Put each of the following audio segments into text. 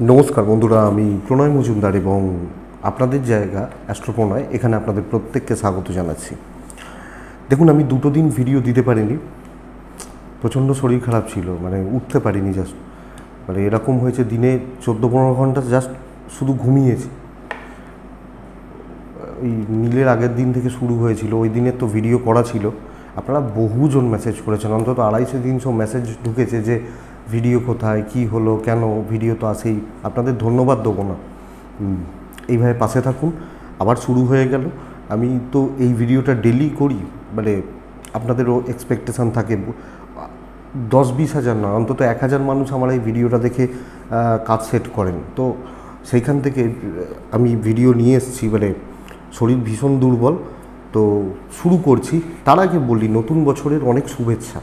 নমস্কার বন্ধুরা, আমি প্রণয় মজুমদার এবং আপনাদের জায়গা অ্যাস্ট্রোপ্রণয় এখানে আপনাদের প্রত্যেককে স্বাগত জানাচ্ছি। দেখুন, আমি 2 দিন ভিডিও দিতে পারিনি, প্রচণ্ড শরীর খারাপ ছিল, উঠতে পারিনি। জাস্ট এরকম হয়েছে, দিনে 14-15 ঘন্টা জাস্ট শুধু ঘুমিয়েছি। ওই নীলের আগের দিন থেকে শুরু হয়েছিল, ওই দিনের তো ভিডিও করা ছিল। আপনারা বহুজন মেসেজ করেছেন, অন্তত 250-300 মেসেজ ঢুকেছে যে ভিডিও কোথায়, কি হলো, কেন ভিডিও তো আসেই। আপনাদের ধন্যবাদ দেবো না, এইভাবে পাশে থাকুন। আবার শুরু হয়ে গেল। আমি তো এই ভিডিওটা ডেলি করি, আপনাদেরও এক্সপেকটেশান থাকে 10-20 হাজার না, অন্তত 1000 মানুষ আমার এই ভিডিওটা দেখে কাজ সেট করেন। তো সেইখান থেকে আমি ভিডিও নিয়ে এসেছি। শরীর ভীষণ দুর্বল, তো শুরু করছি। তার আগে বলি, নতুন বছরের অনেক শুভেচ্ছা,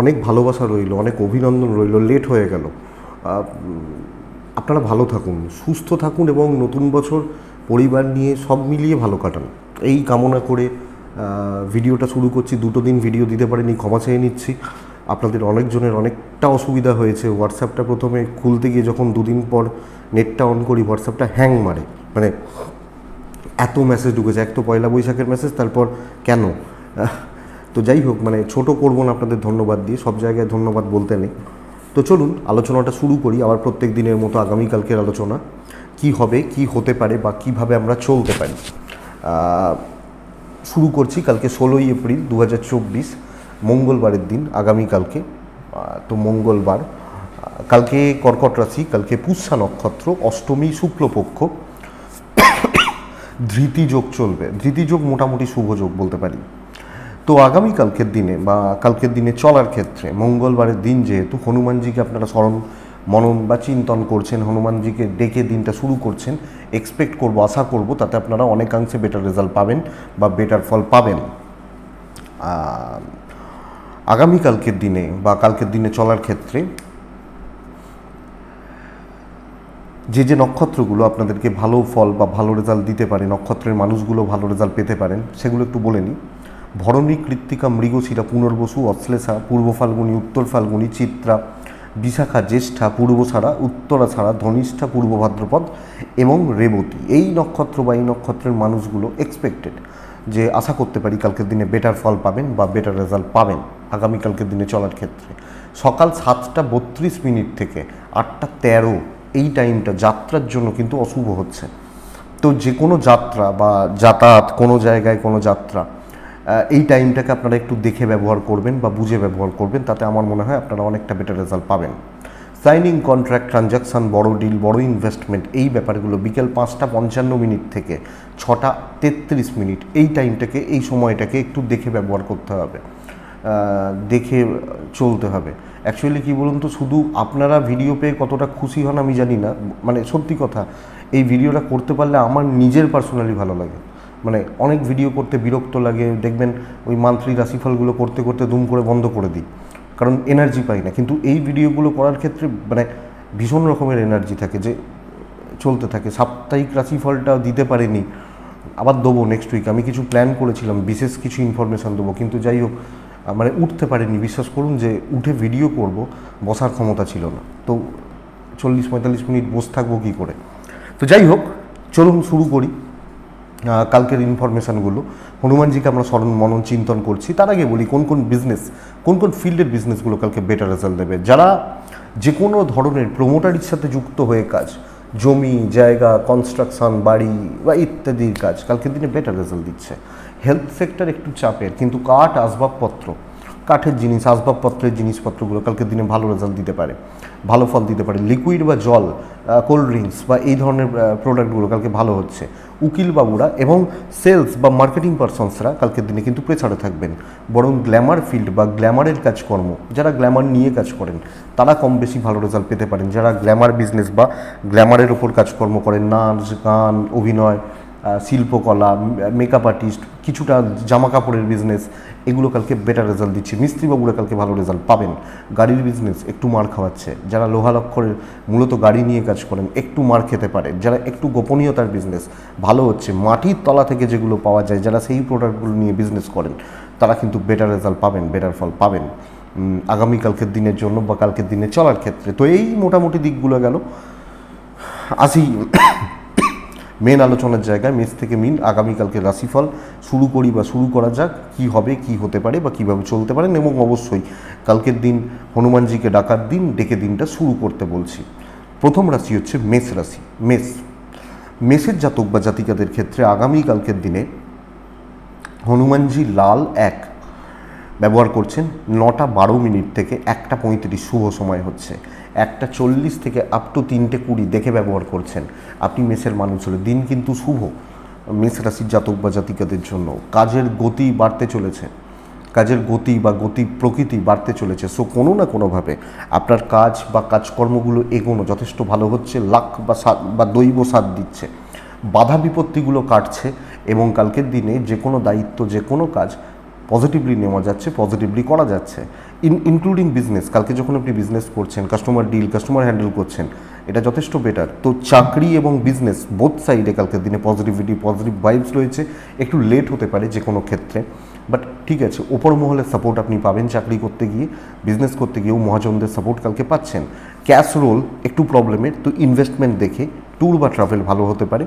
অনেক ভালোবাসা রইল, অনেক অভিনন্দন রইল। লেট হয়ে গেল। আপনারা ভালো থাকুন, সুস্থ থাকুন এবং নতুন বছর পরিবার নিয়ে সব মিলিয়ে ভালো কাটান, এই কামনা করে ভিডিওটা শুরু করছি। 2 দিন ভিডিও দিতে পারিনি, ক্ষমা চেয়ে নিচ্ছি। আপনাদের অনেকজনের অনেকটা অসুবিধা হয়েছে। হোয়াটসঅ্যাপটা প্রথমে খুলতে গিয়ে যখন 2 দিন পর নেটটা অন করি, হোয়াটসঅ্যাপটা হ্যাং মারে। এত মেসেজ ঢুকেছে, এক তো পয়লা বৈশাখের মেসেজ, তারপর কেন। তো যাই হোক, ছোট করবো না আপনাদের ধন্যবাদ দিয়ে, সব জায়গায় ধন্যবাদ বলতে নেই। তো চলুন আলোচনাটা শুরু করি। আবার প্রত্যেক দিনের মতো আগামীকালকের আলোচনা, কি হবে, কি হতে পারে বা কিভাবে আমরা চলতে পারি, শুরু করছি। কালকে 16ই এপ্রিল 2024, মঙ্গলবারের দিন, আগামীকালকে। তো মঙ্গলবার, কালকে কর্কট রাশি, কালকে পুষ্যা নক্ষত্র, অষ্টমী শুক্লপক্ষ, ধৃতিযোগ চলবে। ধৃতিযোগ মোটামুটি শুভযোগ বলতে পারি। তো আগামীকালকের দিনে বা কালকের দিনে চলার ক্ষেত্রে, মঙ্গলবারের দিন যেহেতু, হনুমানজিকে আপনারা স্মরণ মনন বা চিন্তন করছেন, হনুমানজিকে ডেকে দিনটা শুরু করছেন, এক্সপেক্ট করব, আশা করব তাতে আপনারা অনেকাংশে বেটার রেজাল্ট পাবেন বা বেটার ফল পাবেন। আগামীকালকের দিনে বা কালকের দিনে চলার ক্ষেত্রে যে যে নক্ষত্রগুলো আপনাদেরকে ভালো ফল বা ভালো রেজাল্ট দিতে পারে, নক্ষত্রের মানুষগুলো ভালো রেজাল্ট পেতে পারেন, সেগুলো একটু বলে নিই। ভরণী, কৃত্তিকা, মৃগশিরা, পুনর্বসু, অশ্লেষা, পূর্ব ফাল্গুনী, উত্তর ফাল্গুনী, চিত্রা, বিশাখা, জ্যেষ্ঠা, পূর্বছাড়া, উত্তরাছাড়া, ধনিষ্ঠা, পূর্ব ভাদ্রপদ এবং রেবতী। এই নক্ষত্র বা এই নক্ষত্রের মানুষগুলো এক্সপেক্টেড যে আশা করতে পারি কালকের দিনে বেটার ফল পাবেন বা বেটার রেজাল্ট পাবেন আগামীকালকের দিনে চলার ক্ষেত্রে। সকাল 7টা32 থেকে 8টা13 এই টাইমটা যাত্রার জন্য কিন্তু অশুভ হচ্ছে। তো যে কোনো যাত্রা বা যাতায়াত, কোনো জায়গায় কোনো যাত্রা, এই টাইমটাকে আপনারা একটু দেখে ব্যবহার করবেন বা বুঝে ব্যবহার করবেন, তাতে আমার মনে হয় আপনারা অনেকটা বেটার রেজাল্ট পাবেন। সাইনিং কন্ট্রাক্ট, ট্রানজাকশান, বড় ডিল, বড় ইনভেস্টমেন্ট, এই ব্যাপারগুলো বিকেল 5টা55 থেকে 6টা33, এই টাইমটাকে, এই সময়টাকে একটু দেখে ব্যবহার করতে হবে, দেখে চলতে হবে। অ্যাকচুয়ালি কী বলুন তো, শুধু আপনারা ভিডিও পেয়ে কতটা খুশি হন আমি জানি না, সত্যি কথা, এই ভিডিওটা করতে পারলে আমার নিজের পার্সোনালি ভালো লাগে। অনেক ভিডিও করতে বিরক্ত লাগে, দেখবেন ওই মান্থলি রাশিফলগুলো করতে করতে দুম করে বন্ধ করে দিই, কারণ এনার্জি পাই না। কিন্তু এই ভিডিওগুলো করার ক্ষেত্রে ভীষণ রকমের এনার্জি থাকে, যে চলতে থাকে। সাপ্তাহিক রাশিফলটা দিতে পারিনি, আবার দেবো নেক্সট উইক। আমি কিছু প্ল্যান করেছিলাম, বিশেষ কিছু ইনফরমেশান দেবো, কিন্তু যাই হোক, উঠতে পারিনি। বিশ্বাস করুন যে উঠে ভিডিও করব, বসার ক্ষমতা ছিল না। তো 40-45 মিনিট বসে থাকবো কী করে। তো যাই হোক, চলুন শুরু করি কালকের ইনফরমেশানগুলো। হনুমানজিকে আমরা স্মরণ মনন চিন্তন করছি। তার আগে বলি, কোন কোন বিজনেস, কোন কোন ফিল্ডের বিজনেসগুলো কালকে বেটার রেজাল্ট দেবে। যারা যে কোনো ধরনের প্রমোটারির সাথে যুক্ত হয়ে কাজ, জমি জায়গা, কনস্ট্রাকশন, বাড়ি বা ইত্যাদির কাজ, কালকের দিনে বেটার রেজাল্ট দিচ্ছে। হেলথ সেক্টর একটু চাপের, কিন্তু কাঠ, আসবাবপত্র, কাঠের জিনিস, আসবাবপত্রের জিনিসপত্রগুলো কালকের দিনে ভালো রেজাল্ট দিতে পারে, ভালো ফল দিতে পারে। লিকুইড বা জল, কোল্ড ড্রিঙ্কস বা এই ধরনের প্রোডাক্টগুলো কালকে ভালো হচ্ছে। উকিলবাবুরা এবং সেলস বা মার্কেটিং পারসনসরা কালকের দিনে কিন্তু প্রেসারে থাকবেন। বরং গ্ল্যামার ফিল্ড বা গ্ল্যামারের কাজকর্ম, যারা গ্ল্যামার নিয়ে কাজ করেন, তারা কম বেশি ভালো রেজাল্ট পেতে পারেন। যারা গ্ল্যামার বিজনেস বা গ্ল্যামারের ওপর কাজকর্ম করেন, নাচ, গান, অভিনয়, শিল্পকলা, মেকআপ আর্টিস্ট, কিছুটা জামা কাপড়ের বিজনেস, এগুলো কালকে বেটার রেজাল্ট দিচ্ছে। মিস্ত্রিবাবুরা কালকে ভালো রেজাল্ট পাবেন। গাড়ির বিজনেস একটু মার খাওয়াচ্ছে, যারা লোহা লক্করের মূলত গাড়ি নিয়ে কাজ করেন একটু মার খেতে পারে। যারা একটু গোপনীয়তার বিজনেস ভালো হচ্ছে, মাটির তলা থেকে যেগুলো পাওয়া যায়, যারা সেই প্রোডাক্টগুলো নিয়ে বিজনেস করেন, তারা কিন্তু বেটার রেজাল্ট পাবেন, বেটার ফল পাবেন আগামীকালকের দিনের জন্য বা কালকের দিনে চলার ক্ষেত্রে। তো এই মোটামুটি দিকগুলো গেল। আসি মেন আলোচনার জায়গায়, মেষ থেকে মিন আগামীকালকে রাশিফল শুরু করি বা শুরু করা যাক। কি হবে, কি হতে পারে বা কীভাবে চলতে পারেন, এবং অবশ্যই কালকের দিন হনুমানজিকে ডাকার দিন, ডেকে দিনটা শুরু করতে বলছি। প্রথম রাশি হচ্ছে মেষ রাশি। মেষের জাতক বা জাতিকাদের ক্ষেত্রে আগামীকালকের দিনে হনুমানজি লাল 1 ব্যবহার করছেন 9টা 12 মিনিট থেকে 1টা 35 শুভ সময় হচ্ছে, 1টা 40 থেকে আপ টু 3টে 20 দেখে ব্যবহার করছেন। আপনি মেষের মানুষ হলে দিন কিন্তু শুভ মেষ রাশির জাতক বা জাতিকাদের জন্য। কাজের গতি বাড়তে চলেছে, কাজের গতি বা গতি প্রকৃতি বাড়তে চলেছে। সো কোনো না কোনোভাবে আপনার কাজ বা কাজকর্মগুলো এগোনো যথেষ্ট ভালো হচ্ছে, লাক বা দৈব সাথ দিচ্ছে, বাধা বিপত্তিগুলো কাটছে, এবং কালকের দিনে যে কোনো দায়িত্ব, যে কোনো কাজ পজিটিভলি নেওয়া যাচ্ছে, পজিটিভলি করা যাচ্ছে, ইনক্লুডিং বিজনেস। কালকে যখন আপনি বিজনেস করছেন, কাস্টমার ডিল, কাস্টমার হ্যান্ডেল করছেন, এটা যথেষ্ট বেটার। তো চাকরি এবং বিজনেস বোথ সাইডে কালকের দিনে পজিটিভিটি, পজিটিভ ভাইবস রয়েছে। একটু লেট হতে পারে যে কোনো ক্ষেত্রে, বাট ঠিক আছে, ওপর মহলের সাপোর্ট আপনি পাবেন। চাকরি করতে গিয়ে, বিজনেস করতে গিয়েও মহাজনদের সাপোর্ট কালকে পাচ্ছেন। ক্যাশ রোল একটু প্রবলেমের, তো ইনভেস্টমেন্ট দেখে ট্যুর বা ট্রাভেল ভালো হতে পারে।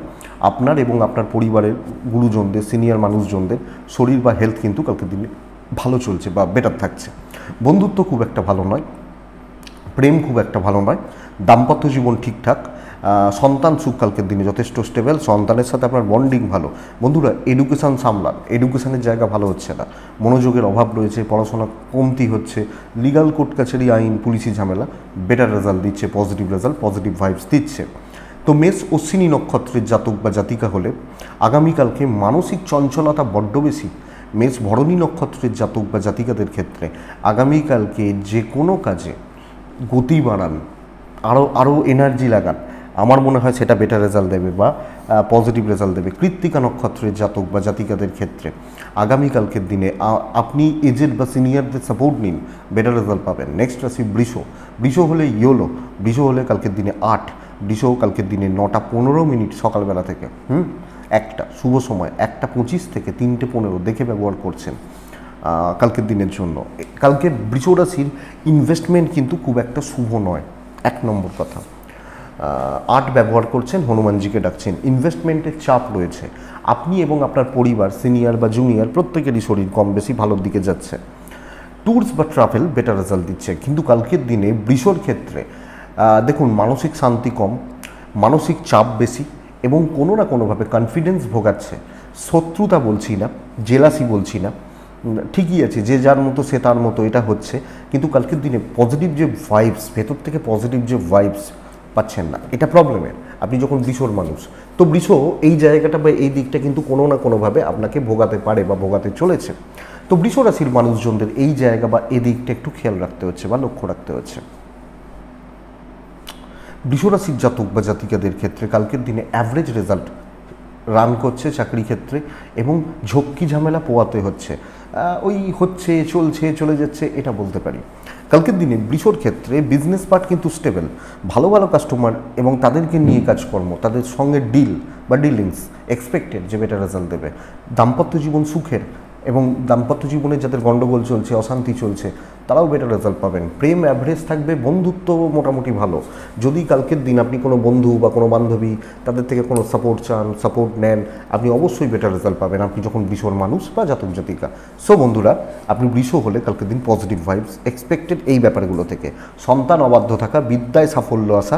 আপনার এবং আপনার পরিবারের গুরুজনদের, সিনিয়র মানুষজনদের শরীর বা হেলথ কিন্তু কালকের দিনে ভালো চলছে বা বেটার থাকছে। বন্ধুত্ব খুব একটা ভালো নয়, প্রেম খুব একটা ভালো নয়, দাম্পত্য জীবন ঠিকঠাক, সন্তান সুখ কালকের দিনে যথেষ্ট স্টেবল, সন্তানের সাথে আপনার বন্ডিং ভালো। বন্ধুরা, এডুকেশান সামলান, এডুকেশানের জায়গা ভালো হচ্ছে না, মনোযোগের অভাব রয়েছে, পড়াশোনা কমতি হচ্ছে, লিগাল কোর্ট কাছারি, আইন, পুলিশি ঝামেলা বেটার রেজাল্ট দিচ্ছে, পজিটিভ রেজাল্ট, পজিটিভ ভাইবস দিচ্ছে। তো মেষ অশ্বিনী নক্ষত্রের জাতক বা জাতিকা হলে আগামীকালকে মানসিক চঞ্চলতা বড্ড বেশি। মেষ ভরণী নক্ষত্রের জাতক বা জাতিকাদের ক্ষেত্রে আগামীকালকে যে কোনো কাজে গতি বাড়ান, আরও এনার্জি লাগান, আমার মনে হয় সেটা বেটার রেজাল্ট দেবে বা পজিটিভ রেজাল্ট দেবে। কৃত্তিকা নক্ষত্রের জাতক বা জাতিকাদের ক্ষেত্রে আগামীকালকের দিনে আপনি এজেড বা সিনিয়রদের সাপোর্ট নিন, বেটার রেজাল্ট পাবেন। নেক্সট রাশি বৃষ হলে ইয়োলো, বৃষ হলে কালকের দিনে 8, বৃষ কালকের দিনে 9টা 15 মিনিট সকালবেলা থেকে একটা শুভ সময় 1টা 25 থেকে 3টে 15 দেখে ব্যবহার করছেন কালকের দিনের জন্য। কালকে বৃষ রাশির ইনভেস্টমেন্ট কিন্তু খুব একটা শুভ নয়, 1 নম্বর কথা। 8 ব্যবহার করছেন, হনুমানজিকে ডাকছেন, ইনভেস্টমেন্টের চাপ রয়েছে। আপনি এবং আপনার পরিবার, সিনিয়র বা জুনিয়র প্রত্যেকেরই শরীর কম বেশি ভালোর দিকে যাচ্ছে। ট্যুরস বা ট্রাভেল বেটার রেজাল্ট দিচ্ছে। কিন্তু কালকের দিনে বৃষর ক্ষেত্রে দেখুন, মানসিক শান্তি কম, মানসিক চাপ বেশি, এবং কোনো না কোনোভাবে কনফিডেন্স ভোগাচ্ছে। শত্রুতা বলছি না, জেলাসি বলছি না, ঠিকই আছে, যে যার মতো সে তার মতো, এটা হচ্ছে। কিন্তু কালকের দিনে পজিটিভ যে ভাইবস, ভেতর থেকে পজিটিভ যে ভাইবস পাচ্ছেন না, এটা প্রবলেমের। আপনি যখন বৃষর মানুষ, তো বৃষ এই জায়গাটা বা এই দিকটা কিন্তু কোনো না কোনোভাবে আপনাকে ভোগাতে পারে বা ভোগাতে চলেছে। তো বৃষ রাশির মানুষজনদের এই জায়গা বা এই দিকটা একটু খেয়াল রাখতে হচ্ছে বা লক্ষ্য রাখতে হচ্ছে। বৃষরাশির জাতক বা জাতিকাদের ক্ষেত্রে কালকের দিনে অ্যাভারেজ রেজাল্ট রান করছে চাকরি ক্ষেত্রে, এবং ঝক্কি ঝামেলা পোয়াতে হচ্ছে, ওই হচ্ছে, চলছে, চলে যাচ্ছে, এটা বলতে পারি। কালকের দিনে বৃষর ক্ষেত্রে বিজনেস পার্ট কিন্তু স্টেবল, ভালো ভালো কাস্টমার এবং তাদেরকে নিয়ে কাজকর্ম, তাদের সঙ্গে ডিল বা ডিলিংস এক্সপেক্টেড যে বেটার রেজাল্ট দেবে। দাম্পত্য জীবন সুখের, এবং দাম্পত্য জীবনে যাদের গণ্ডগোল চলছে, অশান্তি চলছে, তারাও বেটার রেজাল্ট পাবেন। প্রেম অ্যাভারেজ থাকবে, বন্ধুত্ব মোটামুটি ভালো। যদি কালকের দিন আপনি কোনো বন্ধু বা কোনো বান্ধবী তাদের থেকে কোনো সাপোর্ট চান, সাপোর্ট নেন, আপনি অবশ্যই বেটার রেজাল্ট পাবেন, আপনি যখন বৃষর মানুষ বা জাতক জাতিকা। সো বন্ধুরা, আপনি বৃষ হলে কালকের দিন পজিটিভ ভাইবস এক্সপেক্টেড এই ব্যাপারগুলো থেকে। সন্তান অবাধ্য থাকা, বিদ্যায় সাফল্য আসা,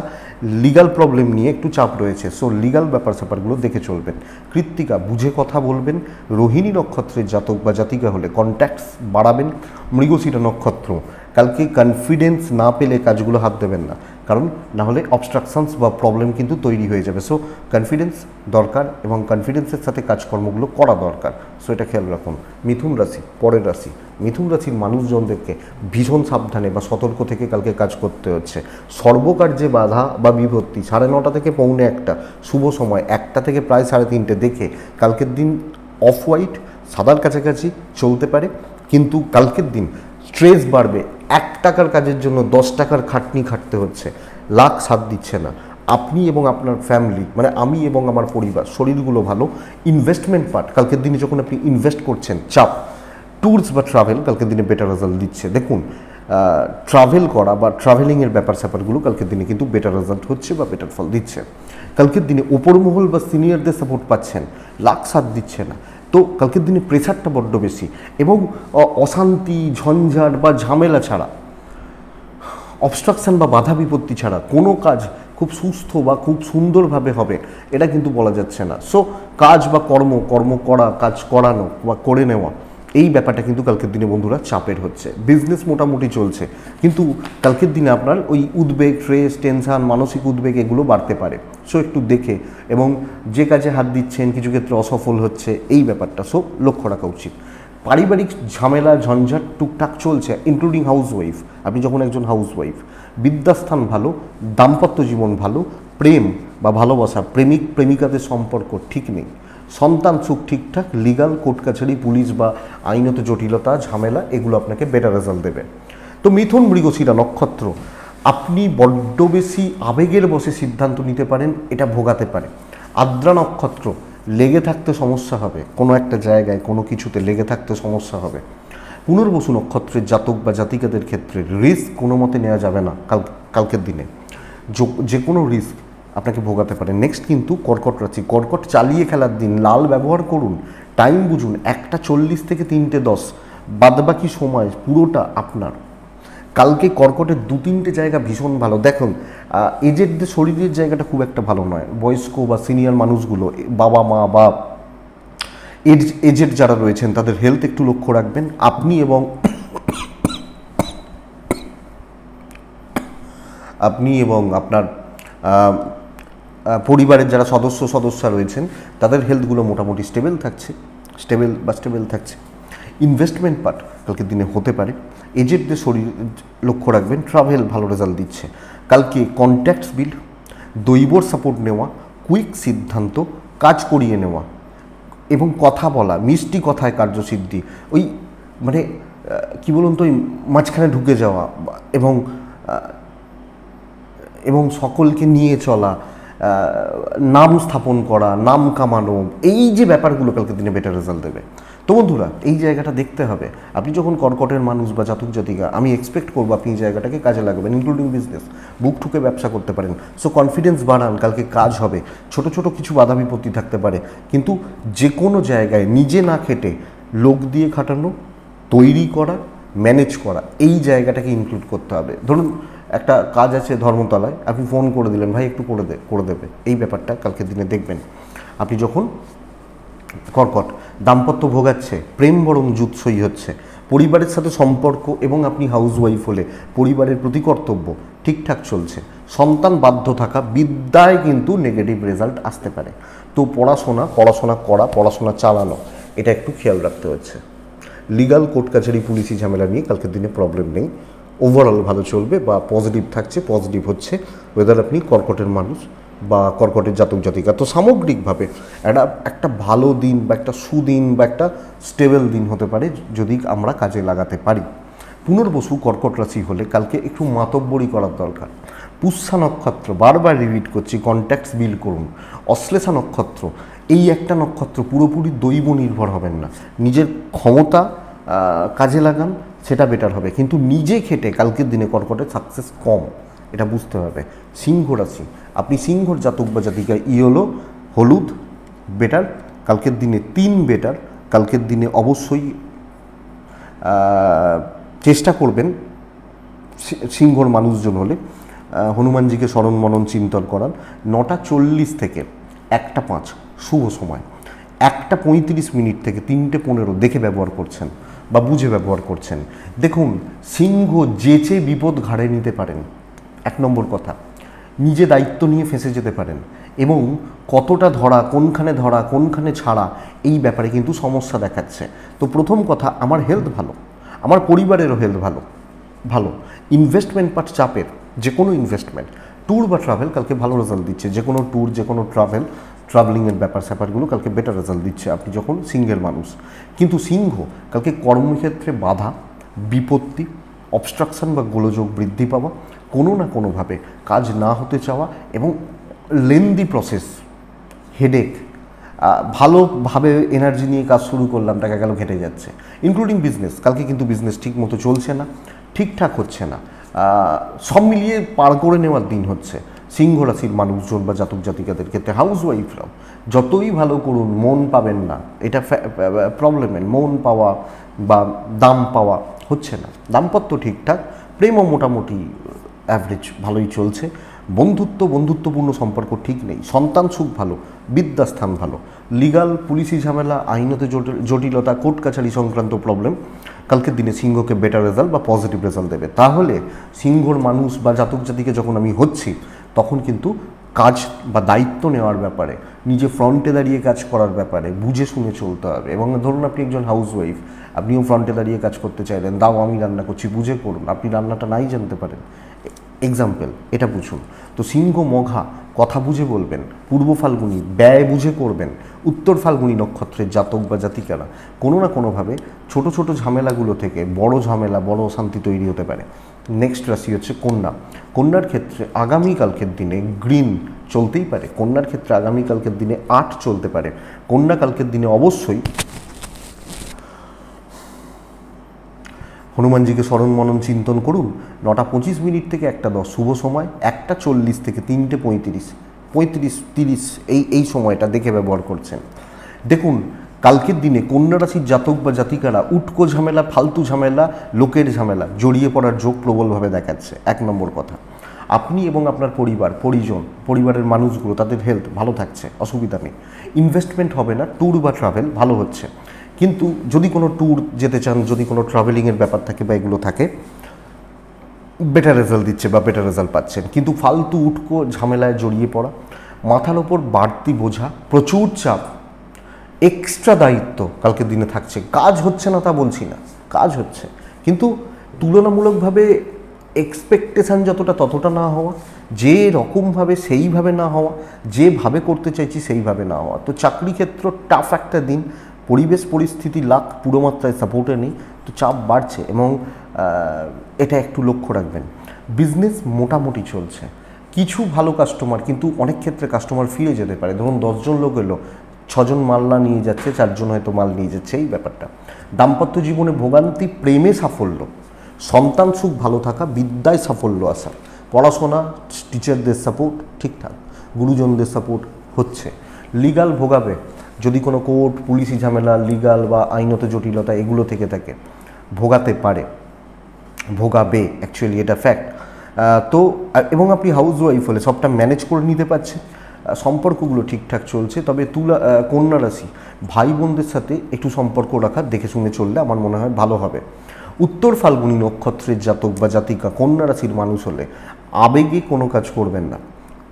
লিগাল প্রবলেম নিয়ে একটু চাপ রয়েছে, সো লিগাল ব্যাপার স্যাপারগুলো দেখে চলবেন। কৃত্তিকা বুঝে কথা বলবেন। রোহিণী নক্ষত্রের জাতক বা জাতিকা হলে কন্ট্যাক্টস বাড়াবেন। মৃগশিরা নক্ষত্র, কালকে কনফিডেন্স না পেলে কাজগুলো হাত দেবেন না, কারণ না হলে অবস্ট্রাকশনস বা প্রবলেম কিন্তু তৈরি হয়ে যাবে। সো কনফিডেন্স দরকার, এবং কনফিডেন্সের সাথে কাজকর্মগুলো করা দরকার। সো এটা খেয়াল রাখুন। মিথুন রাশি, পরের রাশি। মিথুন রাশির মানুষজনদেরকে ভীষণ সাবধানে বা সতর্ক থেকে কালকে কাজ করতে হচ্ছে। সর্বকার্যে বাধা বা বিপত্তি 9:30 থেকে 1:45 শুভ সময়, 1টা থেকে প্রায় 3:30 দেখে কালকের দিন অফ হোয়াইট সাদার কাছাকাছি চলতে পারে। কিন্তু কালকের দিন স্ট্রেস বাড়বে, 1 টাকার কাজের জন্য 10 টাকার খাটনি খাটতে হচ্ছে, লাখ সাথ দিচ্ছে না। আপনি এবং আপনার ফ্যামিলি, মানে আমি এবং আমার পরিবার, শরীরগুলো ভালো। ইনভেস্টমেন্ট পার্ট কালকের দিনে যখন আপনি ইনভেস্ট করছেন, চাপ। ট্যুরস বা ট্রাভেল কালকের দিনে বেটার রেজাল্ট দিচ্ছে। দেখুন, ট্রাভেল করা বা ট্রাভেলিংয়ের ব্যাপার স্যাপারগুলো কালকের দিনে কিন্তু বেটার রেজাল্ট হচ্ছে বা বেটার ফল দিচ্ছে। কালকের দিনে ওপর মহল বা সিনিয়রদের সাপোর্ট পাচ্ছেন, লাক সাথ দিচ্ছে না, তো কালকের দিনে প্রেশারটা বড্ড বেশি এবং অশান্তি, ঝঞ্ঝাট বা ঝামেলা ছাড়া, অবস্ট্রাকশন বা বাধা বিপত্তি ছাড়া কোনো কাজ খুব সুস্থ বা খুব সুন্দরভাবে হবে এটা কিন্তু বলা যাচ্ছে না। সো কাজ বা কর্ম করা, কাজ করানো বা করে নেওয়া, এই ব্যাপারটা কিন্তু কালকের দিনে বন্ধুরা চাপের হচ্ছে। বিজনেস মোটামুটি চলছে, কিন্তু কালকের দিনে আপনার ওই উদ্বেগ, স্ট্রেস, টেনশান, মানসিক উদ্বেগ এগুলো বাড়তে পারে। সো একটু দেখে, এবং যে কাজে হাত দিচ্ছেন কিছু ক্ষেত্রে অসফল হচ্ছে, এই ব্যাপারটা সো লক্ষ্য রাখা উচিত। পারিবারিক ঝামেলা ঝঞ্ঝাট টুকটাক চলছে, ইনক্লুডিং হাউসওয়াইফ। আপনি যখন একজন হাউসওয়াইফ, বিদ্যাস্থান ভালো, দাম্পত্য জীবন ভালো, প্রেম বা ভালোবাসা, প্রেমিক প্রেমিকাদের সম্পর্ক ঠিক নেই, সন্তান সুখ ঠিকঠাক, লিগাল কোর্ট কাছারি, পুলিশ বা আইনত জটিলতা, ঝামেলা, এগুলো আপনাকে বেটার রেজাল্ট দেবে। তো মিথুন মৃগশিরা নক্ষত্র, আপনি বড্ড বেশি আবেগের বসে সিদ্ধান্ত নিতে পারেন, এটা ভোগাতে পারে। আদ্রা নক্ষত্র, লেগে থাকতে সমস্যা হবে, কোনো একটা জায়গায় কোনো কিছুতে লেগে থাকতে সমস্যা হবে। পুনর্বসু নক্ষত্রের জাতক বা জাতিকাদের ক্ষেত্রে রিস্ক কোনো মতে নেওয়া যাবে না কালকের দিনে, যে কোনো রিস্ক আপনাকে ভোগাতে পারে। নেক্সট কিন্তু কর্কট রাশি, কর্কট চালিয়ে খেলার দিন, লাল ব্যবহার করুন, টাইম বুঝুন, 1:40 থেকে 3:10, বাদবাকি সময় পুরোটা আপনার। কালকে কর্কটের 2-3টে জায়গা ভীষণ ভালো। দেখুন, এজেডদের শরীরের জায়গাটা খুব একটা ভালো নয়, বয়স্ক বা সিনিয়র মানুষগুলো, বাবা মা বা এজেড যারা রয়েছেন তাদের হেলথ একটু লক্ষ্য রাখবেন। আপনি এবং আপনার পরিবারের যারা সদস্য রয়েছেন তাদের হেলথগুলো মোটামুটি স্টেবল থাকছে। ইনভেস্টমেন্ট পার্ট কালকের দিনে হতে পারে। এজেডদের শরীর লক্ষ্য রাখবেন, ট্রাভেল ভালো রেজাল্ট দিচ্ছে। কালকে কন্ট্যাক্টস বিল্ড, দৈবর সাপোর্ট নেওয়া, কুইক সিদ্ধান্ত, কাজ করিয়ে নেওয়া এবং কথা বলা, মিষ্টি কথায় কার্যসিদ্ধি, ওই মানে কী বলুন তো, ওই মাঝখানে ঢুকে যাওয়া এবং সকলকে নিয়ে চলা, নাম স্থাপন করা, নাম কামানো, এই যে ব্যাপারগুলো কালকে দিনে বেটার রেজাল্ট দেবে। তো বন্ধুরা, এই জায়গাটা দেখতে হবে। আপনি যখন কর্কটের মানুষ বা জাতক জাতিকা, আমি এক্সপেক্ট করবো আপনি এই জায়গাটাকে কাজে লাগাবেন, ইনক্লুডিং বিজনেস, বুক ঠুকে ব্যবসা করতে পারেন। সো কনফিডেন্স বাড়ান, কালকে কাজ হবে। ছোট ছোট কিছু বাধা বিপত্তি থাকতে পারে, কিন্তু যে কোনো জায়গায় নিজে না খেটে লোক দিয়ে খাটানো, তৈরি করা, ম্যানেজ করা, এই জায়গাটাকে ইনক্লুড করতে হবে। ধরুন একটা কাজ আছে ধর্মতলায়, আপনি ফোন করে দিলেন, ভাই একটু করে দেবে, এই ব্যাপারটা কালকের দিনে দেখবেন। আপনি যখন কর্কট দাম্পত্য ভোগাচ্ছে, প্রেম বরং জুৎসই হচ্ছে, পরিবারের সাথে সম্পর্ক এবং আপনি হাউসওয়াইফ হলে পরিবারের প্রতি কর্তব্য ঠিকঠাক চলছে, সন্তান বাধ্য থাকা, বিদ্যায় কিন্তু নেগেটিভ রেজাল্ট আসতে পারে। তো পড়াশোনা চালানো, এটা একটু খেয়াল রাখতে হচ্ছে। লিগাল কোর্ট কাছারি, পুলিশি ঝামেলা নিয়ে কালকের দিনে প্রবলেম নেই, ওভারঅল ভালো চলবে বা পজিটিভ থাকছে, পজিটিভ হচ্ছে, ওয়েদার আপনি কর্কটের মানুষ বা কর্কটের জাতক জাতিকা। তো সামগ্রিকভাবে একটা ভালো দিন বা একটা সুদিন বা একটা স্টেবল দিন হতে পারে যদি আমরা কাজে লাগাতে পারি। পুনর্বসু কর্কট রাশি হলে কালকে একটু মাতব্বরি করার দরকার। পুষ্যা নক্ষত্র, বারবার রিপিট করছি, কন্ট্যাক্টস বিল্ড করুন। অশ্লেষা নক্ষত্র, এই একটা নক্ষত্র, পুরোপুরি দৈব নির্ভর হবেন না, নিজের ক্ষমতা কাজে লাগান, সেটা বেটার হবে। কিন্তু নিজে খেটে কালকের দিনে কর্কটের সাকসেস কম, এটা বুঝতে হবে। সিংহ রাশি, আপনি সিংহর জাতক বা জাতিকা, ইয়েলো হলুদ বেটার কালকের দিনে, 3 বেটার কালকের দিনে। অবশ্যই চেষ্টা করবেন সিংহর মানুষজন হলে হনুমানজিকে স্মরণ মনন চিন্তন করান। 9:40 থেকে 1:05 শুভ সময়, 1:35 থেকে 3:15 দেখে ব্যবহার করছেন বা বুঝে ব্যবহার করছেন। দেখুন, সিংহ যেচে বিপদ ঘাড়ে নিতে পারেন, 1 নম্বর কথা। নিজে দায়িত্ব নিয়ে ফেঁসে যেতে পারেন এবং কতটা ধরা, কোনখানে ছাড়া, এই ব্যাপারে কিন্তু সমস্যা দেখাচ্ছে। তো প্রথম কথা, আমার হেলথ ভালো, আমার পরিবারেরও হেলথ ভালো। ইনভেস্টমেন্ট পার্ট চাপের, যে কোনো ইনভেস্টমেন্ট, ট্যুর বা ট্রাভেল কালকে ভালো রেজাল্ট দিচ্ছে। যে কোনো ট্যুর, যে কোনো ট্রাভেলিংয়ের স্যাপারগুলো কালকে বেটার রেজাল্ট দিচ্ছে আপনি যখন সিংহের মানুষ। কিন্তু সিংহ কালকে কর্মক্ষেত্রে বাধা, বিপত্তি, অবস্ট্রাকশন বা গোলযোগ বৃদ্ধি পাওয়া, কোনো না কোনোভাবে কাজ না হতে চাওয়া এবং লেন্দি প্রসেস, হেডেক, ভালোভাবে এনার্জি নিয়ে কাজ শুরু করলাম, টাকা গেল ঘেটে যাচ্ছে, ইনক্লুডিং বিজনেস। কালকে কিন্তু বিজনেস ঠিক মতো চলছে না, ঠিকঠাক হচ্ছে না, সব মিলিয়ে পার করে নেওয়ার দিন হচ্ছে। সিংহ রাশির মানুষজন বা জাতক জাতিকাদের ক্ষেত্রে হাউস ওয়াইফরাও যতই ভালো করুন মন পাবেন না, এটা প্রবলেমের। মন পাওয়া বা দাম পাওয়া হচ্ছে না। দাম্পত্য ঠিকঠাক, প্রেমও মোটামুটি অ্যাভারেজ ভালোই চলছে। বন্ধুত্বপূর্ণ সম্পর্ক ঠিক নেই। সন্তান সুখ ভালো, বিদ্যাস্থান ভালো। লিগাল পুলিশি ঝামেলা, আইনত জটিলতা, কোর্ট কাছারি সংক্রান্ত প্রবলেম কালকের দিনে সিংহকে বেটার রেজাল্ট বা পজিটিভ রেজাল্ট দেবে। তাহলে সিংহর মানুষ বা জাতক জাতিকে যখন আমি হচ্ছি, তখন কিন্তু কাজ বা দায়িত্ব নেওয়ার ব্যাপারে, নিজে ফ্রন্টে দাঁড়িয়ে কাজ করার ব্যাপারে বুঝে শুনে চলতে হবে। এবং ধরুন আপনি একজন হাউস ওয়াইফ, আপনিও ফ্রন্টে দাঁড়িয়ে কাজ করতে চাইলেন, দাও আমি রান্না করছি, বুঝে করুন। আপনি রান্নাটা নাই জানতে পারেন, এক্সাম্পল, এটা বুঝুন। তো সিংহ মঘা কথা বুঝে বলবেন, পূর্ব ফাল্গুনি ব্যয় বুঝে করবেন, উত্তর ফাল্গুনি নক্ষত্রের জাতক বা জাতিকারা কোনো না কোনোভাবে ছোট ছোট ঝামেলাগুলো থেকে বড় ঝামেলা, বড় অশান্তি তৈরি হতে পারে। নেক্সট রাশি হচ্ছে কন্যা। কন্যার ক্ষেত্রে আগামীকালকের দিনে গ্রিন চলতেই পারে, কন্যার ক্ষেত্রে আগামীকালকের দিনে 8 চলতে পারে। কন্যা কালকের দিনে অবশ্যই হনুমানজিকে স্মরণ মনন চিন্তন করুন। 9:25 থেকে 1:10 শুভ সময়, 1:40 থেকে 3:35, 35-30 এই সময়টা দেখে ব্যবহার করছেন। দেখুন কালকের দিনে কন্যা রাশির জাতক বা জাতিকারা উটকো ঝামেলা, ফালতু ঝামেলা, লোকের ঝামেলা জড়িয়ে পড়ার যোগ প্রবলভাবে দেখাচ্ছে। 1 নম্বর কথা, আপনি এবং আপনার পরিজন, পরিবারের মানুষগুলো, তাদের হেলথ ভালো থাকছে, অসুবিধা নেই। ইনভেস্টমেন্ট হবে না, ট্যুর বা ট্রাভেল ভালো হচ্ছে। কিন্তু যদি কোনো ট্যুর যেতে চান, যদি কোনো ট্রাভেলিংয়ের ব্যাপার থাকে বা এগুলো থাকে, বেটার রেজাল্ট দিচ্ছে বা বেটার রেজাল্ট পাচ্ছেন। কিন্তু ফালতু উটকো ঝামেলায় জড়িয়ে পড়া, মাথার ওপর বাড়তি বোঝা, প্রচুর চাপ, এক্সট্রা দায়িত্ব কালকের দিনে থাকছে। কাজ হচ্ছে না তা বলছি না, কাজ হচ্ছে, কিন্তু তুলনামূলকভাবে এক্সপেকটেশান যতটা ততটা না হওয়া, যে রকমভাবে সেইভাবে না হওয়া, যেভাবে করতে চাইছি সেইভাবে না হওয়া। তো চাকরি ক্ষেত্র টাফ একটা দিন, পরিবেশ পরিস্থিতি লাখ পুরো মাত্রায় সাপোর্টে নেই, তো চাপ বাড়ছে এবং এটা একটু লক্ষ্য রাখবেন। বিজনেস মোটামুটি চলছে, কিছু ভালো কাস্টমার, কিন্তু অনেক ক্ষেত্রে কাস্টমার ফিরে যেতে পারে। ধরুন 10 জন লোক এলো, 6 জন মাল না নিয়ে যাচ্ছে, 4 জন হয়তো মাল নিয়ে যাচ্ছে, এই ব্যাপারটা। দাম্পত্য জীবনে ভোগান্তি, প্রেমে সাফল্য, সন্তান সুখ ভালো থাকা, বিদ্যায় সাফল্য আসা, পড়াশোনা, টিচারদের সাপোর্ট ঠিকঠাক, গুরুজনদের সাপোর্ট হচ্ছে। লিগাল ভোগাবে, যদি কোনো কোর্ট পুলিশি ঝামেলা, লিগাল বা আইনত জটিলতা এগুলো থেকে থাকে, ভোগাতে পারে, ভোগাবে, অ্যাকচুয়ালি এটা ফ্যাক্ট। তো এবং আপনি হাউস ওয়াইফ হলে সবটা ম্যানেজ করে নিতে পারছেন, সম্পর্কগুলো ঠিকঠাক চলছে। তবে কন্যা রাশি ভাই বোনদের সাথে একটু সম্পর্ক রাখা, দেখে শুনে চললে আমার মনে হয় ভালো হবে। উত্তর ফাল্গুনি নক্ষত্রের জাতক বা জাতিকা কন্যা রাশির মানুষ হলে আবেগে কোনো কাজ করবেন না,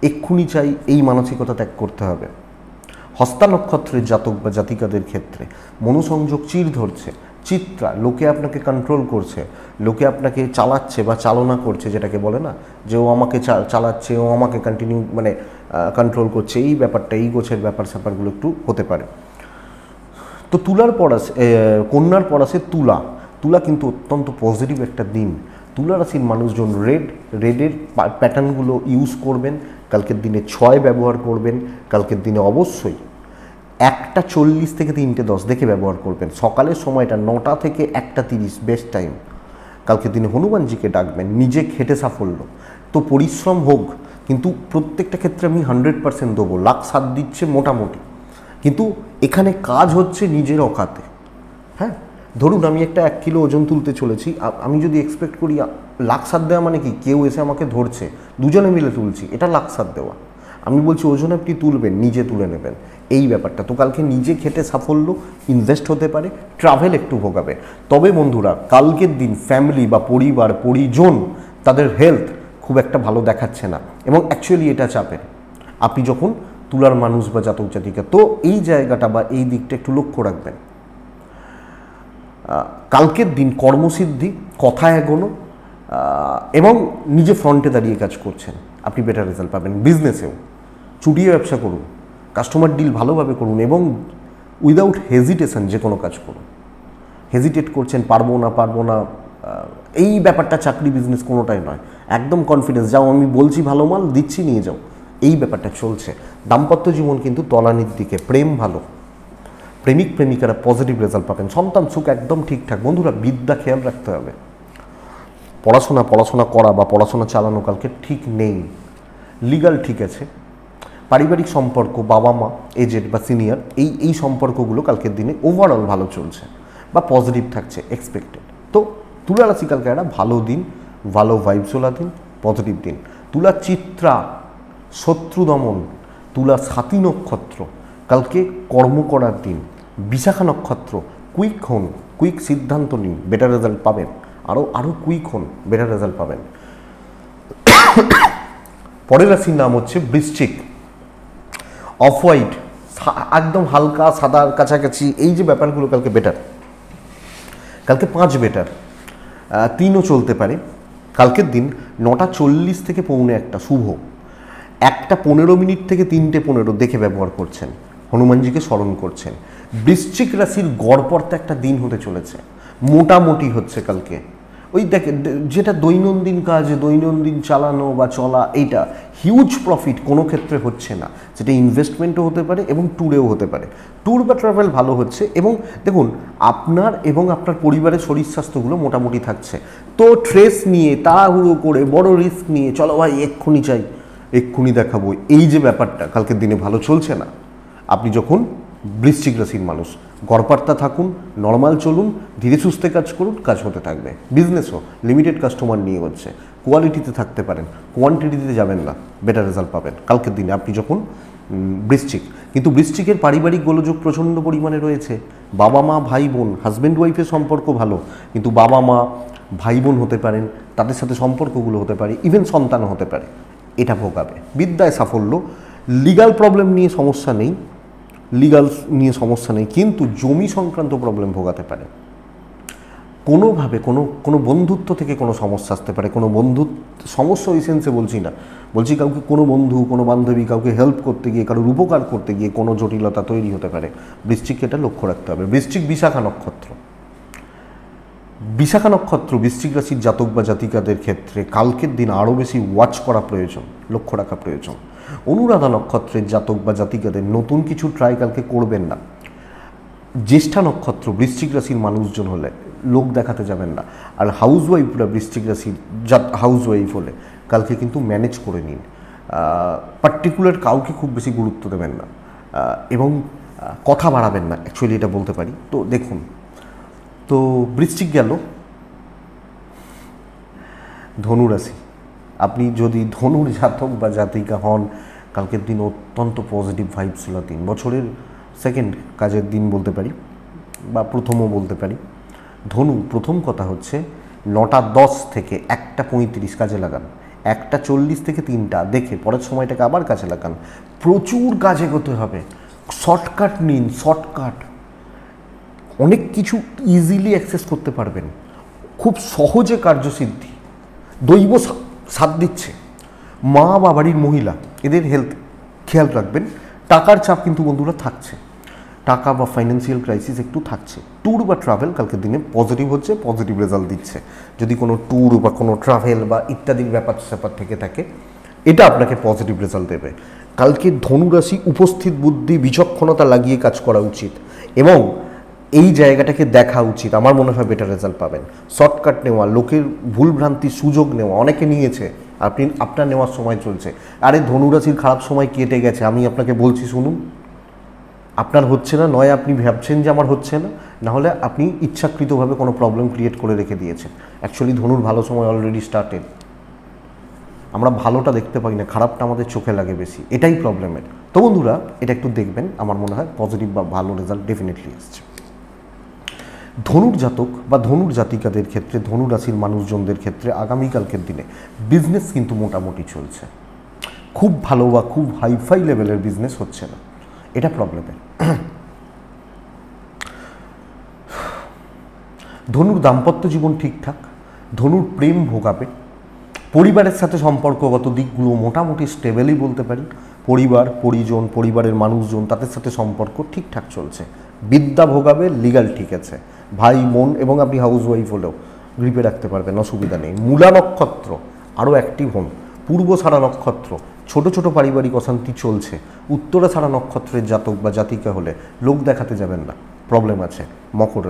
এক্ষুনি চাই এই মানসিকতা ত্যাগ করতে হবে। হস্তা নক্ষত্রের জাতক বা জাতিকাদের ক্ষেত্রে মনোসংযোগ চির ধরছে, চিত্রা লোকে আপনাকে কন্ট্রোল করছে, লোকে আপনাকে চালাচ্ছে বা চালনা করছে, যেটাকে বলে না যে ও আমাকে চালাচ্ছে, ও আমাকে কন্টিনিউ কন্ট্রোল করছে, এই ব্যাপারটা, এই গোছের ব্যাপার স্যাপারগুলো একটু হতে পারে। তো কন্যার পরাশে তুলা কিন্তু অত্যন্ত পজিটিভ একটা দিন। তুলা রাশির মানুষজন রেডের প্যাটার্নগুলো ইউজ করবেন, কালকের দিনে 6 ব্যবহার করবেন, কালকের দিনে অবশ্যই 1:40 থেকে 3:10 দেখে ব্যবহার করবেন। সকালের সময়টা 9টা থেকে 1:30 বেস্ট টাইম। কালকের দিনে হনুমানজিকে ডাকবেন, নিজে খেটে সাফল্য। তো পরিশ্রম হোক, কিন্তু প্রত্যেকটা ক্ষেত্রে আমি 100% দেবো, লাখ সাথ দিচ্ছে মোটামুটি, কিন্তু এখানে কাজ হচ্ছে নিজের অকাতে। হ্যাঁ, ধরুন আমি একটা 1 কিলো ওজন তুলতে চলেছি, আমি যদি এক্সপেক্ট করি লাখ সাথ দেওয়া মানে কি, কেউ এসে আমাকে ধরছে, দুজনে মিলে তুলছি, এটা লাখ সাথ দেওয়া। আমি বলছি ওজন আপনি তুলবেন, নিজে তুলে নেবেন, এই ব্যাপারটা। তো কালকে নিজে খেটে সাফল্য, ইনভেস্ট হতে পারে, ট্রাভেল একটু ভোগাবে। তবে বন্ধুরা কালকের দিন ফ্যামিলি বা পরিজন তাদের হেলথ খুব একটা ভালো দেখাচ্ছে না, এবং অ্যাকচুয়ালি এটা চাপের। আপনি যখন তুলার মানুষ বা জাতক জাতিকা, তো এই জায়গাটা বা এই দিকটা একটু লক্ষ্য রাখবেন। কালকের দিন কর্মসিদ্ধি, কথা এগোনো এবং নিজে ফ্রন্টে দাঁড়িয়ে কাজ করছেন, আপনি বেটার রেজাল্ট পাবেন। বিজনেসেও চুটিয়ে ব্যবসা করুন, কাস্টমার ডিল ভালোভাবে করুন এবং উইদাউট হেজিটেশন যে কোনো কাজ করুন। হেজিটেট করছেন, পারবো না, এই ব্যাপারটা চাকরি বিজনেস কোনোটাই নয়, একদম কনফিডেন্স, যাও আমি বলছি ভালো মাল দিচ্ছি, নিয়ে যাও, এই ব্যাপারটা চলছে। দাম্পত্য জীবন কিন্তু তলানির দিকে, প্রেম ভালো, প্রেমিক প্রেমিকারা পজিটিভ রেজাল্ট পাবেন, সন্তান সুখ একদম ঠিকঠাক। বন্ধুরা বিদ্যা খেয়াল রাখতে হবে, পড়াশোনা করা বা পড়াশোনা চালানো কালকে ঠিক নেই। লিগাল ঠিক আছে, পারিবারিক সম্পর্ক, বাবা মা, এজেড বা সিনিয়র, এই সম্পর্কগুলো কালকের দিনে ওভারঅল ভালো চলছে বা পজিটিভ থাকছে, এক্সপেক্টেড। তো তুলা রাশি কালকে একটা ভালো দিন, ভালো ভাইবসওয়ালা দিন, পজিটিভ দিন। তুলা চিত্রা, শত্রু দমন, তুলা সাথী নক্ষত্র, কালকে কর্ম করার দিন। বিশাখা নক্ষত্র, কুইক হন, কুইক সিদ্ধান্ত নিন, বেটার রেজাল্ট পাবেন। আরও কুইক হন, বেটার রেজাল্ট পাবেন। পরের রাশির নাম হচ্ছে বৃশ্চিক। অফ হোয়াইট, একদম হালকা সাদার কাছাকাছি, এই যে ব্যাপারগুলো কালকে বেটার। কালকে 5 বেটার, 3ও চলতে পারে। কালকের দিন 9:40 থেকে 1:45 শুভ। 1:15 থেকে 3:15 দেখে ব্যবহার করছেন, হনুমানজিকে স্মরণ করছেন। বৃশ্চিক রাশির গড়পড়তা একটা দিন হতে চলেছে, মোটামুটি হচ্ছে কালকে। ওই দেখে যেটা দৈনন্দিন কাজ, দৈনন্দিন চালানো বা চলা, এইটা হিউজ প্রফিট কোনো ক্ষেত্রে হচ্ছে না, যেটা ইনভেস্টমেন্টও হতে পারে এবং ট্যুরেও হতে পারে। ট্যুর বা ট্রাভেল ভালো হচ্ছে, এবং দেখুন আপনার এবং আপনার পরিবারের শরীর স্বাস্থ্যগুলো মোটামুটি থাকছে। তো ট্রেস নিয়ে তাড়াহুড়ো করে বড় রিস্ক নিয়ে চলো ভাই এক্ষুনি চাই, এক্ষুনি দেখাবো, এই যে ব্যাপারটা কালকের দিনে ভালো চলছে না। আপনি যখন বৃশ্চিক রাশির মানুষ, গড়পাত্তা থাকুন, নর্মাল চলুন, ধীরে সুস্থে কাজ করুন, কাজ হতে থাকবে। বিজনেসও লিমিটেড কাস্টমার নিয়ে হচ্ছে, কোয়ালিটিতে থাকতে পারেন, কোয়ান্টিটিতে যাবেন না, বেটার রেজাল্ট পাবেন কালকের দিনে আপনি যখন বৃশ্চিক। কিন্তু বৃশ্চিকের পারিবারিক গোলযোগ প্রচণ্ড পরিমাণে রয়েছে। বাবা মা, ভাই বোন, হাজব্যান্ড ওয়াইফের সম্পর্ক ভালো, কিন্তু বাবা মা, ভাই বোন হতে পারেন, তাদের সাথে সম্পর্কগুলো হতে পারে, ইভেন সন্তানও হতে পারে, এটা ভোগাবে। বিদ্যায় সাফল্য, লিগাল প্রবলেম নিয়ে সমস্যা নেই, কিন্তু জমি সংক্রান্ত প্রবলেম ভোগাতে পারে। কোনোভাবে কোনো বন্ধুত্ব থেকে কোনো সমস্যা আসতে পারে। কোনো সমস্যা ওই সেন্সে বলছি না, বলছি কাউকে কোনো বন্ধু, কোনো বান্ধবী কাউকে হেল্প করতে গিয়ে, কারোর উপকার করতে গিয়ে কোনো জটিলতা তৈরি হতে পারে। বৃশ্চিককে এটা লক্ষ্য রাখতে হবে। বৃশ্চিক বিশাখা নক্ষত্র, বৃশ্চিক রাশির জাতক বা জাতিকাদের ক্ষেত্রে কালকের দিন আরও বেশি ওয়াচ করা প্রয়োজন, লক্ষ্য রাখা প্রয়োজন। অনুরাধা নক্ষত্রের জাতক বা জাতিকাদের নতুন কিছু ট্রাই কালকে করবেন না। জ্যেষ্ঠা নক্ষত্র বৃশ্চিক রাশির মানুষজন হলে লোক দেখাতে যাবেন না। আর হাউসওয়াইফরা বৃশ্চিক রাশির হাউসওয়াইফ হলে কালকে কিন্তু ম্যানেজ করে নিন। পার্টিকুলার কাউকে খুব বেশি গুরুত্ব দেবেন না এবং কথা বাড়াবেন না, অ্যাকচুয়ালি এটা বলতে পারি। তো দেখুন, তো বৃশ্চিক গেল। ধনুরাশি, আপনি যদি ধনুর জাতক বা জাতিকা হন, কালকের দিন অত্যন্ত পজিটিভ ভাইবসওয়ালা দিন, বছরের সেকেন্ড কাজের দিন বলতে পারি বা প্রথমও বলতে পারি। ধনু, প্রথম কথা হচ্ছে 9:10 থেকে 1:35 কাজে লাগান, 1:40 থেকে 3টা দেখে পরের সময়টাকে আবার কাজে লাগান। প্রচুর কাজ এগোতে হবে, শর্টকাট নিন, শর্টকাট, অনেক কিছু ইজিলি অ্যাক্সেস করতে পারবেন, খুব সহজে কার্যসিদ্ধি। দৈব সাথ দিচ্ছে। মা বা বাড়ির মহিলা, এদের হেলথ খেয়াল রাখবেন। টাকার চাপ কিন্তু বন্ধুরা থাকছে, টাকা বা ফাইন্যান্সিয়াল ক্রাইসিস একটু থাকছে। ট্যুর বা ট্রাভেল কালকের দিনে পজিটিভ হচ্ছে, পজিটিভ রেজাল্ট দিচ্ছে। যদি কোনো ট্যুর বা কোনো ট্রাভেল বা ইত্যাদির ব্যাপার থেকে থাকে, এটা আপনাকে পজিটিভ রেজাল্ট দেবে। কালকে ধনুরাশি উপস্থিত বুদ্ধি, বিচক্ষণতা লাগিয়ে কাজ করা উচিত এবং এই জায়গাটাকে দেখা উচিত। আমার মনে হয় বেটার রেজাল্ট পাবেন। শর্টকাট নেওয়া, লোকের ভুলভ্রান্তির সুযোগ নেওয়া, অনেকে নিয়েছে, আপনার নেওয়ার সময় চলছে। আরে ধনুরাশির খারাপ সময় কেটে গেছে, আমি আপনাকে বলছি শুনুন। আপনার হচ্ছে না, নয় আপনি ভাবছেন যে আমার হচ্ছে না, নাহলে আপনি ইচ্ছাকৃতভাবে কোনো প্রবলেম ক্রিয়েট করে রেখে দিয়েছেন। অ্যাকচুয়ালি ধনুর ভালো সময় অলরেডি স্টার্টেড। আমরা ভালোটা দেখতে পাই না, খারাপটা আমাদের চোখে লাগে বেশি, এটাই প্রবলেমের। তো বন্ধুরা এটা একটু দেখবেন, আমার মনে হয় পজিটিভ বা ভালো রেজাল্ট ডেফিনেটলি আসছে। ধনুর জাতক বা ধনুর জাতিকাদের ক্ষেত্রে, ধনুরাশির মানুষজনদের ক্ষেত্রে আগামীকালকের দিনে বিজনেস কিন্তু মোটামুটি চলছে, খুব ভালো বা খুব হাইফাই লেভেলের বিজনেস হচ্ছে না, এটা প্রবলেমের। ধনুর দাম্পত্য জীবন ঠিকঠাক, ধনুর প্রেম ভোগাবে, পরিবারের সাথে সম্পর্কগত দিকগুলো মোটামুটি স্টেবেলই বলতে পারি। পরিবার, পরিজন, পরিবারের মানুষজন, তাদের সাথে সম্পর্ক ঠিকঠাক চলছে। বিদ্যা ভোগাবে, লিগাল ঠিক আছে, ভাই বোন এবং আপনি হাউস ওয়াইফ হলেও গ্রিপে রাখতে পারবেন, অসুবিধা নেই। মূলা নক্ষত্র আরও অ্যাক্টিভ হন। পূর্ব ছাড়া নক্ষত্র, ছোট ছোট পারিবারিক অশান্তি চলছে। উত্তরা ছাড়া নক্ষত্রের জাতক বা জাতিকা হলে লোক দেখাতে যাবেন না, প্রবলেম আছে। মকর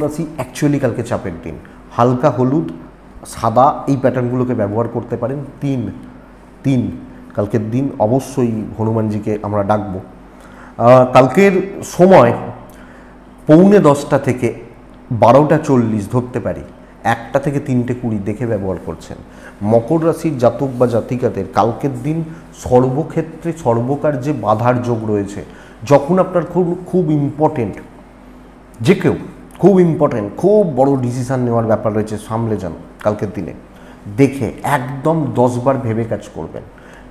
রাশি অ্যাকচুয়ালি কালকে চাপের দিন। হালকা হলুদ, সাদা এই প্যাটার্নগুলোকে ব্যবহার করতে পারেন। তিন তিন কালকের দিন অবশ্যই হনুমানজিকে আমরা ডাকবো। কালকের সময় 9:45 থেকে 12:40 ধরতে পারি, 1টা থেকে 3:20 দেখে ব্যবহার করছেন। মকর রাশির জাতক বা জাতিকাদের কালকের দিন সর্বক্ষেত্রে সর্বকার্যে বাধার যোগ রয়েছে। যখন আপনার খুব ইম্পর্টেন্ট, যে কেউ খুব ইম্পর্টেন্ট, খুব বড় ডিসিশান নেওয়ার ব্যাপার রয়েছে, সামলে যান কালকের দিনে। দেখে একদম 10 বার ভেবে কাজ করবেন।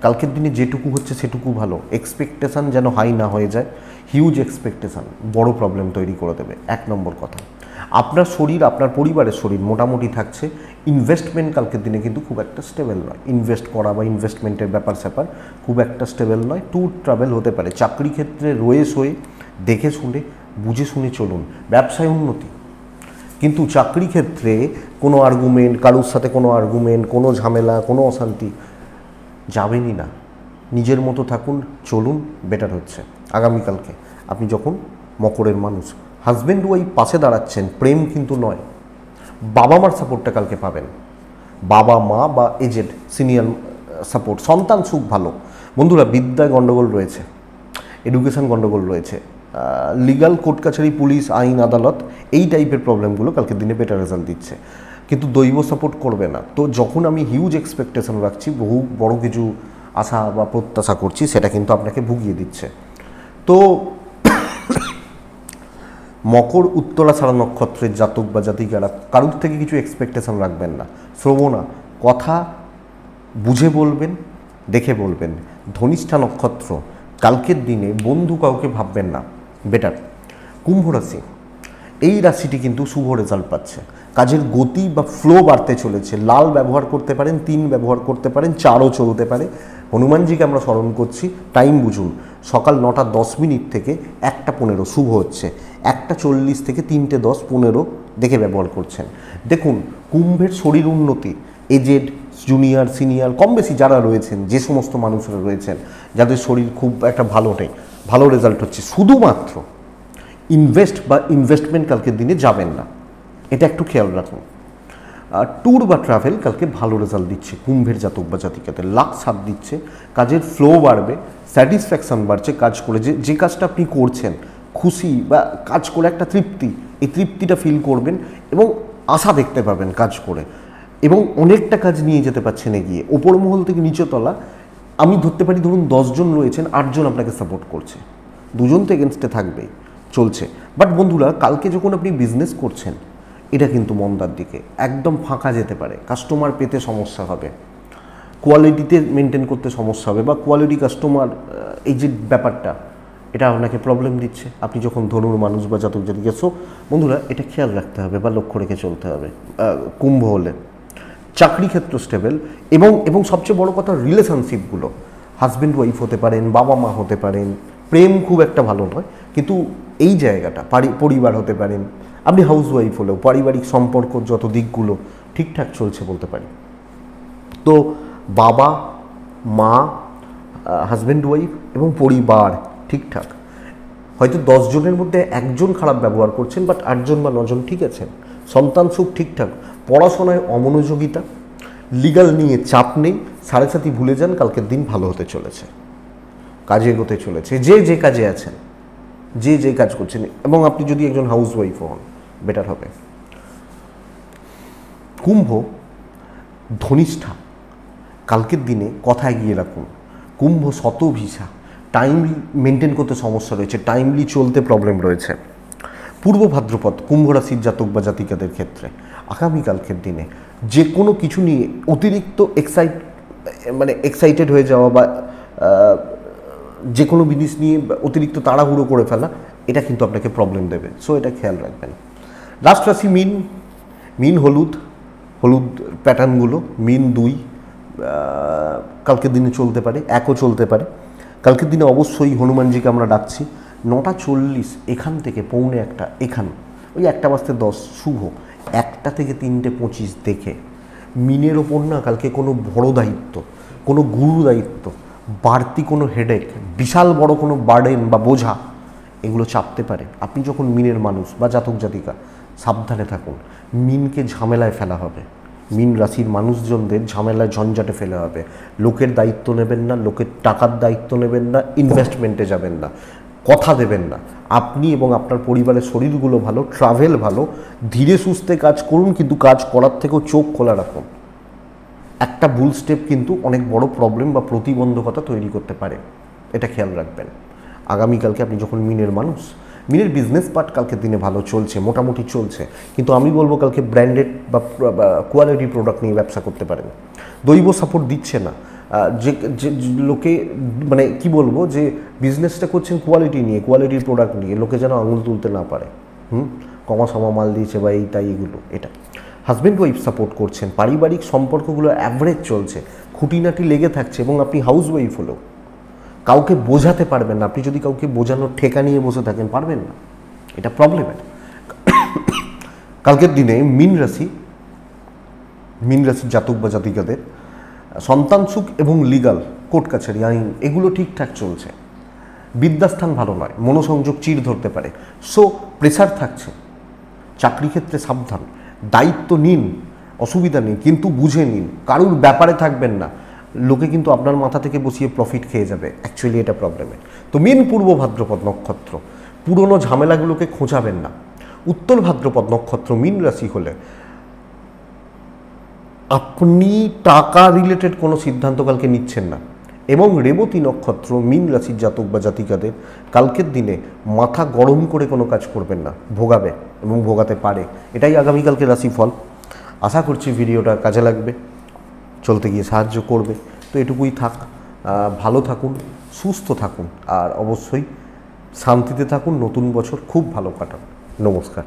কালকের দিনে যেটুকু হচ্ছে সেটুকু ভালো, এক্সপেকটেশান যেন হাই না হয়ে যায়। হিউজ এক্সপেকটেশান বড় প্রবলেম তৈরি করে দেবে। 1 নম্বর কথা, আপনার শরীর, আপনার পরিবারের শরীর মোটামুটি থাকছে। ইনভেস্টমেন্ট কালকের দিনে কিন্তু খুব একটা স্টেবল নয়। ইনভেস্ট করা বা ইনভেস্টমেন্টের ব্যাপার স্যাপার খুব একটা স্টেবল নয়। ট্যুর ট্রাভেল হতে পারে। চাকরি ক্ষেত্রে রয়ে সয়ে দেখে শুনে বুঝে শুনে চলুন। ব্যবসায় উন্নতি, কিন্তু চাকরি ক্ষেত্রে কোনো আর্গুমেন্ট, কারোর সাথে কোনো আর্গুমেন্ট, কোনো ঝামেলা, কোনো অশান্তি যাবেনই না। নিজের মতো থাকুন, চলুন, বেটার হচ্ছে। আগামীকালকে আপনি যখন মকরের মানুষ, হাজব্যান্ড ওয়াইফ পাশে দাঁড়াচ্ছেন, প্রেম কিন্তু নয়, বাবা মার সাপোর্টটা কালকে পাবেন। বাবা মা বা এজেড সিনিয়র সাপোর্ট, সন্তান সুখ ভালো। বন্ধুরা, বিদ্যায় গণ্ডগোল রয়েছে, এডুকেশন গণ্ডগোল রয়েছে, লিগাল কোর্ট কাছারি, পুলিশ, আইন, আদালত, এই টাইপের প্রবলেমগুলো কালকের দিনে বেটার রেজাল্ট দিচ্ছে, কিন্তু দৈব সাপোর্ট করবে না। তো যখন আমি হিউজ এক্সপেকটেশন রাখছি, বহু বড় কিছু আশা বা প্রত্যাশা করছি, সেটা কিন্তু আপনাকে ভুগিয়ে দিচ্ছে। তো মকর, উত্তরাষাঢ়া নক্ষত্রের জাতক বা জাতিকারা কারোর থেকে কিছু এক্সপেকটেশন রাখবেন না। শ্রবণা, কথা বুঝে বলবেন, দেখে বলবেন। ধনিষ্ঠা নক্ষত্র, কালকের দিনে বন্ধু কাউকে ভাববেন না, বেটার। কুম্ভ রাশি, এই রাশিটি কিন্তু শুভ রেজাল্ট পাচ্ছে। কাজের গতি বা ফ্লো বাড়তে চলেছে। লাল ব্যবহার করতে পারেন, 3 ব্যবহার করতে পারেন, 4ও চলতে পারে। হনুমানজিকে আমরা স্মরণ করছি। টাইম বুঝুন, সকাল 9:10 থেকে 1:15 শুভ হচ্ছে। 1:40 থেকে 3:10, 15 দেখে ব্যবহার করছেন। দেখুন, কুম্ভের শরীর উন্নতি, এজেড, জুনিয়র, সিনিয়র, কম বেশি যারা রয়েছেন, যে সমস্ত মানুষরা রয়েছেন যাদের শরীর খুব একটা ভালো নেই, ভালো রেজাল্ট হচ্ছে। শুধুমাত্র ইনভেস্ট বা ইনভেস্টমেন্ট কালকের দিনে যাবেন না, এটা একটু খেয়াল রাখুন। ট্যুর বা ট্রাভেল কালকে ভালো রেজাল্ট দিচ্ছে কুম্ভের জাতক বা জাতিকাদের। লাক সাথ দিচ্ছে, কাজের ফ্লো বাড়বে, স্যাটিসফ্যাকশান বাড়ছে। কাজ করে যে কাজটা আপনি করছেন, খুশি বা কাজ করে একটা তৃপ্তি, এই তৃপ্তিটা ফিল করবেন এবং আশা দেখতে পাবেন কাজ করে, এবং অনেকটা কাজ নিয়ে যেতে পারছেন এগিয়ে। ওপর মহল থেকে নিচতলা আমি ধরতে পারি, ধরুন 10 জন রয়েছেন, 8 জন আপনাকে সাপোর্ট করছে, 2 জন তো এগেনস্টে থাকবেই, চলছে। বাট বন্ধুরা, কালকে যখন আপনি বিজনেস করছেন, এটা কিন্তু মন্দার দিকে, একদম ফাঁকা যেতে পারে। কাস্টমার পেতে সমস্যা হবে, কোয়ালিটিতে মেনটেন করতে সমস্যা হবে, বা কোয়ালিটি কাস্টমার, এই যে ব্যাপারটা, এটা আপনাকে প্রবলেম দিচ্ছে। আপনি যখন ধনুর মানুষ বা জাতক জাতিকা, সো বন্ধুরা এটা খেয়াল রাখতে হবে বা লক্ষ্য রেখে চলতে হবে কুম্ভ হলে। চাকরি ক্ষেত্র স্টেবল, এবং সবচেয়ে বড় কথা, রিলেশনশিপগুলো, হাজব্যান্ড ওয়াইফ হতে পারেন, বাবা মা হতে পারেন। প্রেম খুব একটা ভালো নয়, কিন্তু এই জায়গাটা পরিবার হতে পারেন। আপনি হাউস ওয়াইফ হলেও পারিবারিক সম্পর্ক যত দিকগুলো ঠিকঠাক চলছে বলতে পারি। তো বাবা মা, হাজব্যান্ড ওয়াইফ এবং পরিবার ঠিকঠাক। হয়তো 10 জনের মধ্যে 1 জন খারাপ ব্যবহার করছেন, বাট 8 জন বা 9 জন ঠিক আছেন। সন্তান সুখ ঠিকঠাক। পড়াশোনায় অমনোযোগিতা, লিগাল নিয়ে চাপ নেই, 7:30 ভুলে যান। কালকের দিন ভালো হতে চলেছে, কাজে এগোতে চলেছে। যে কাজে আছেন, যে কাজ করছেন, এবং আপনি যদি একজন হাউস ওয়াইফ হন, বেটার হবে। কুম্ভ, ধনিষ্ঠা, কালকের দিনে কথা এগিয়ে রাখুন। কুম্ভ শতভিসা, টাইম মেনটেন করতে সমস্যা রয়েছে, টাইমলি চলতে প্রবলেম রয়েছে। পূর্ব ভাদ্রপদ, কুম্ভ রাশির জাতক বা জাতিকাদের ক্ষেত্রে আগামীকালকের দিনে যে কোনো কিছু নিয়ে অতিরিক্ত এক্সাইটেড হয়ে যাওয়া, বা যে কোনো জিনিস নিয়ে অতিরিক্ত তাড়াহুড়ো করে ফেলা, এটা কিন্তু আপনাকে প্রবলেম দেবে। সো এটা খেয়াল রাখবেন। লাস্ট রাশি মিন, হলুদ প্যাটার্নগুলো, মিন 2 কালকের দিনে চলতে পারে, 1ও চলতে পারে। কালকের দিনে অবশ্যই হনুমানজিকে আমরা ডাকছি। 9:40 এখান থেকে 1:45 এখান, ওই 1:10 শুভ। 1টা থেকে 3:25 দেখে মিনের ওপর না কালকে কোনো বড় দায়িত্ব, কোনো গুরু দায়িত্ব, বাড়তি কোনো হেডেক, বিশাল বড় কোনো বার্ডেন বা বোঝা, এগুলো চাপতে পারে। আপনি যখন মিনের মানুষ বা জাতক জাতিকা, সাবধানে থাকুন। মিনকে ঝামেলায় ফেলা হবে, মীন রাশির মানুষজনদের ঝামেলায় ঝঞ্ঝাটে ফেলে হবে। লোকের দায়িত্ব নেবেন না, লোকের টাকার দায়িত্ব নেবেন না, ইনভেস্টমেন্টে যাবেন না, কথা দেবেন না। আপনি এবং আপনার পরিবারের শরীরগুলো ভালো, ট্রাভেল ভালো, ধীরে সুস্থে কাজ করুন, কিন্তু কাজ করার থেকেও চোখ খোলা রাখুন। একটা ভুল স্টেপ কিন্তু অনেক বড় প্রবলেম বা প্রতিবন্ধকতা তৈরি করতে পারে, এটা খেয়াল রাখবেন। আগামীকালকে আপনি যখন মিনের মানুষ, মিনের বিজনেস পার্ট কালকের দিনে ভালো চলছে, মোটামুটি চলছে, কিন্তু আমি বলবো কালকে ব্র্যান্ডেড বা কোয়ালিটি প্রোডাক্ট নিয়ে ব্যবসা করতে পারেন। দৈব সাপোর্ট দিচ্ছে না, যে লোকে মানে কি বলবো, যে বিজনেসটা করছেন কোয়ালিটি নিয়ে, কোয়ালিটির প্রোডাক্ট নিয়ে, লোকে যেন আঙুল তুলতে না পারে। কমা সমা মাল দিয়েছে বা এইটাই এগুলো, এটা হাজব্যান্ড ওয়াইফ সাপোর্ট করছেন, পারিবারিক সম্পর্কগুলো অ্যাভারেজ চলছে, খুঁটিনাটি লেগে থাকছে, এবং আপনি হাউস ওয়াইফ হলেও কাউকে বোঝাতে পারবেন না। আপনি যদি কাউকে বোঝানোর ঠেকা নিয়ে বসে থাকেন, পারবেন না, এটা প্রবলেমের। কালকের দিনে মীন রাশির জাতক বা জাতিকাদের সন্তান সুখ এবং লিগাল কোর্ট কাছারি, আইন, এগুলো ঠিকঠাক চলছে। বিদ্যাস্থান ভালো নয়, মনোসংযোগ চির ধরতে পারে, সো প্রেসার থাকছে। চাকরি ক্ষেত্রে সাবধান, দায়িত্ব নিন, অসুবিধা নেই, কিন্তু বুঝে নিন, কারুর ব্যাপারে থাকবেন না। লোকে কিন্তু আপনার মাথা থেকে বসিয়ে প্রফিট খেয়ে যাবে, অ্যাকচুয়ালি এটা প্রবলেমের। তো মীন পূর্ব ভাদ্রপদ নক্ষত্র, পুরনো ঝামেলাগুলোকে খোঁজাবেন না। উত্তর ভাদ্রপদ নক্ষত্র মীন রাশি হলে আপনি টাকা রিলেটেড কোনো সিদ্ধান্ত কালকে নিচ্ছেন না। এবং রেবতী নক্ষত্র মীন রাশির জাতক বা জাতিকাদের কালকের দিনে মাথা গরম করে কোনো কাজ করবেন না, ভোগাবে এবং ভোগাতে পারে। এটাই আগামীকালকে রাশিফল। আশা করছি ভিডিওটা কাজে লাগবে, চলতে গিয়ে সাহায্য করবে। তো এটুকুই থাক, ভালো থাকুন, সুস্থ থাকুন, আর অবশ্যই শান্তিতে থাকুন। নতুন বছর খুব ভালো কাটান। নমস্কার।